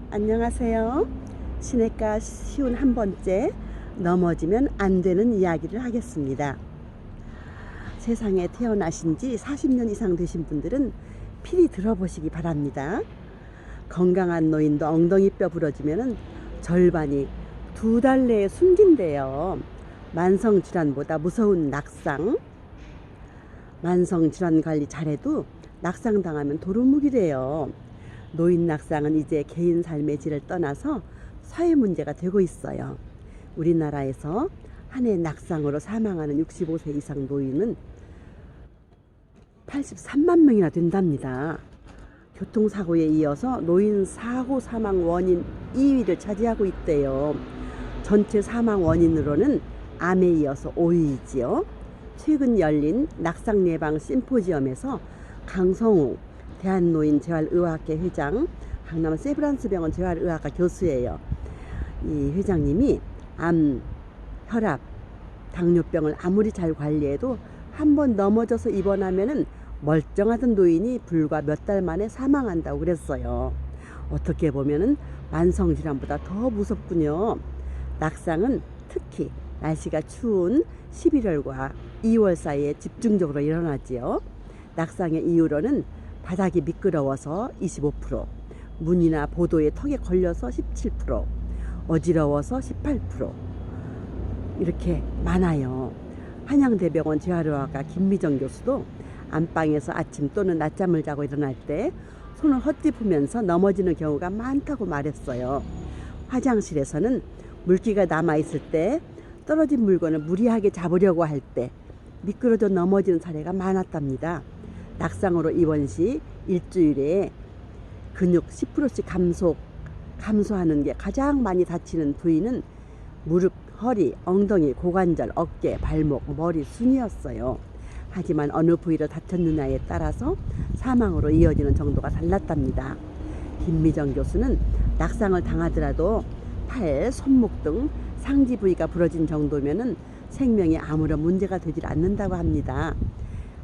안녕하세요. 시내가 쉬운 한 번째 넘어지면 안 되는 이야기를 하겠습니다. 세상에 태어나신 지 40년 이상 되신 분들은 필히 들어보시기 바랍니다. 건강한 노인도 엉덩이뼈 부러지면 절반이 2달 내에 숨긴대요. 만성질환보다 무서운 낙상. 만성질환 관리 잘해도 낙상 당하면 도루묵이래요. 노인 낙상은 이제 개인 삶의 질을 떠나서 사회 문제가 되고 있어요. 우리나라에서 한 해 낙상으로 사망하는 65세 이상 노인은 83만 명이나 된답니다. 교통사고에 이어서 노인 사고 사망 원인 2위를 차지하고 있대요. 전체 사망 원인으로는 암에 이어서 5위이지요. 최근 열린 낙상 예방 심포지엄에서 강성우 대한노인 재활의학회 회장, 강남 세브란스병원 재활의학과 교수예요. 이 회장님이 암, 혈압, 당뇨병을 아무리 잘 관리해도 한번 넘어져서 입원하면은 멀쩡하던 노인이 불과 몇 달 만에 사망한다고 그랬어요. 어떻게 보면은 만성질환보다 더 무섭군요. 낙상은 특히 날씨가 추운 11월과 2월 사이에 집중적으로 일어나지요. 낙상의 이유로는 바닥이 미끄러워서 25%, 문이나 보도의 턱에 걸려서 17%, 어지러워서 18%, 이렇게 많아요. 한양대병원 재활의학과 김미정 교수도 안방에서 아침 또는 낮잠을 자고 일어날 때 손을 헛짚으면서 넘어지는 경우가 많다고 말했어요. 화장실에서는 물기가 남아있을 때, 떨어진 물건을 무리하게 잡으려고 할 때 미끄러져 넘어지는 사례가 많았답니다. 낙상으로 입원 시 일주일에 근육 10%씩 감소하는 게 가장 많이 다치는 부위는 무릎, 허리, 엉덩이, 고관절, 어깨, 발목, 머리 순이었어요. 하지만 어느 부위로 다쳤느냐에 따라서 사망으로 이어지는 정도가 달랐답니다. 김미정 교수는 낙상을 당하더라도 팔, 손목 등 상지 부위가 부러진 정도면은 생명에 아무런 문제가 되질 않는다고 합니다.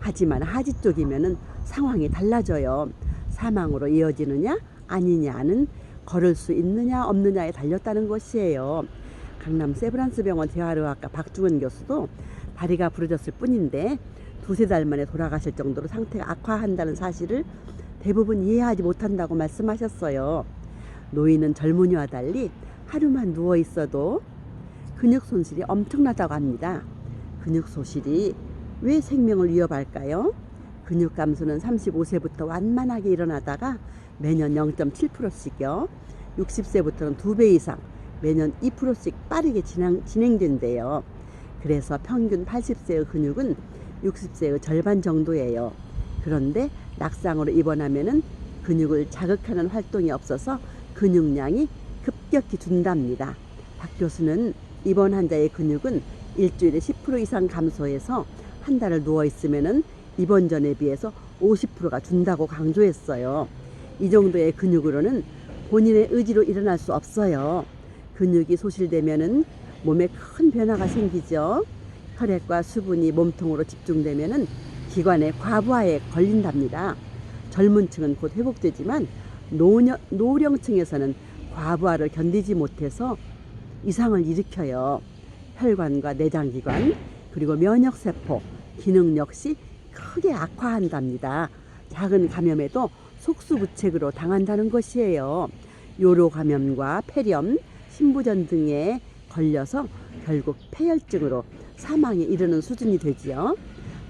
하지만 하지 쪽이면은 상황이 달라져요. 사망으로 이어지느냐 아니냐는 걸을 수 있느냐 없느냐에 달렸다는 것이에요. 강남 세브란스병원 재활의학과 박중은 교수도 다리가 부러졌을 뿐인데 2~3달 만에 돌아가실 정도로 상태가 악화한다는 사실을 대부분 이해하지 못한다고 말씀하셨어요. 노인은 젊은이와 달리 하루만 누워 있어도 근육 손실이 엄청나다고 합니다. 근육 소실이 왜 생명을 위협할까요? 근육 감소는 35세부터 완만하게 일어나다가 매년 0.7%씩요. 60세부터는 2배 이상 매년 2%씩 빠르게 진행된대요. 그래서 평균 80세의 근육은 60세의 절반 정도예요. 그런데 낙상으로 입원하면은 근육을 자극하는 활동이 없어서 근육량이 급격히 준답니다. 박 교수는 입원 환자의 근육은 일주일에 10% 이상 감소해서 한 달을 누워 있으면은 입원 전에 비해서 50%가 준다고 강조했어요. 이 정도의 근육으로는 본인의 의지로 일어날 수 없어요. 근육이 소실되면은 몸에 큰 변화가 생기죠. 혈액과 수분이 몸통으로 집중되면은 기관의 과부하에 걸린답니다. 젊은 층은 곧 회복되지만 노령층에서는 과부하를 견디지 못해서 이상을 일으켜요. 혈관과 내장기관 그리고 면역세포 기능 역시 크게 악화한답니다. 작은 감염에도 속수무책으로 당한다는 것이에요. 요로 감염과 폐렴, 신부전 등에 걸려서 결국 폐혈증으로 사망에 이르는 수준이 되지요.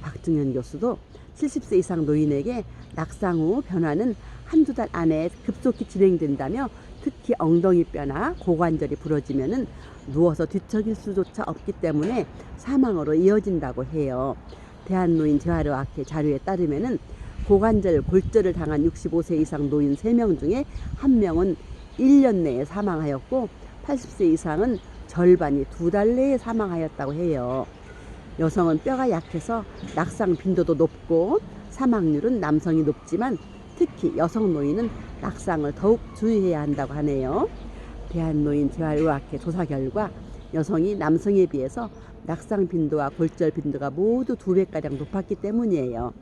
박중현 교수도 70세 이상 노인에게 낙상 후 변화는 한두 달 안에 급속히 진행된다며 특히 엉덩이뼈나 고관절이 부러지면은 누워서 뒤척일 수조차 없기 때문에 사망으로 이어진다고 해요. 대한노인 재활의학회 자료에 따르면은 고관절 골절을 당한 65세 이상 노인 3명 중에 1명은 1년 내에 사망하였고 80세 이상은 절반이 2달 내에 사망하였다고 해요. 여성은 뼈가 약해서 낙상 빈도도 높고 사망률은 남성이 높지만 특히 여성 노인은 낙상을 더욱 주의해야 한다고 하네요. 대한노인 재활의학회 조사 결과 여성이 남성에 비해서 낙상 빈도와 골절 빈도가 모두 2배가량 높았기 때문이에요.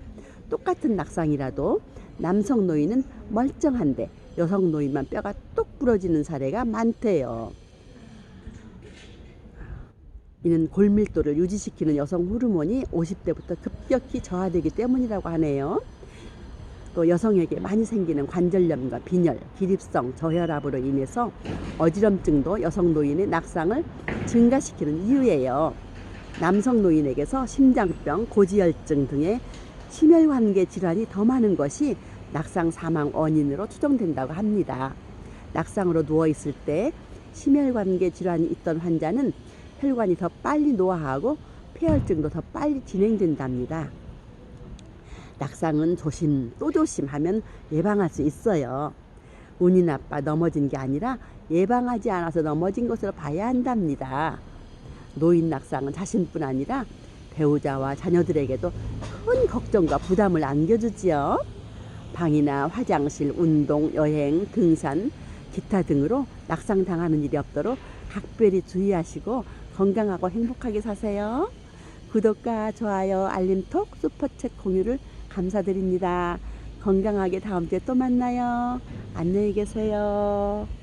똑같은 낙상이라도 남성 노인은 멀쩡한데 여성 노인만 뼈가 뚝 부러지는 사례가 많대요. 이는 골밀도를 유지시키는 여성 호르몬이 50대부터 급격히 저하되기 때문이라고 하네요. 또 여성에게 많이 생기는 관절염과 빈혈, 기립성 저혈압으로 인해서 어지럼증도 여성 노인의 낙상을 증가시키는 이유예요. 남성 노인에게서 심장병, 고지혈증 등의 심혈관계 질환이 더 많은 것이 낙상 사망 원인으로 추정된다고 합니다. 낙상으로 누워 있을 때 심혈관계 질환이 있던 환자는 혈관이 더 빨리 노화하고 폐혈증도 더 빨리 진행된답니다. 낙상은 조심 또 조심하면 예방할 수 있어요. 운이 나빠 넘어진 게 아니라 예방하지 않아서 넘어진 것으로 봐야 한답니다. 노인 낙상은 자신뿐 아니라 배우자와 자녀들에게도 큰 걱정과 부담을 안겨주지요. 방이나 화장실, 운동, 여행, 등산, 기타 등으로 낙상당하는 일이 없도록 각별히 주의하시고 건강하고 행복하게 사세요. 구독과 좋아요, 알림톡, 슈퍼챗 공유를 감사드립니다. 건강하게 다음 주에 또 만나요. 안녕히 계세요.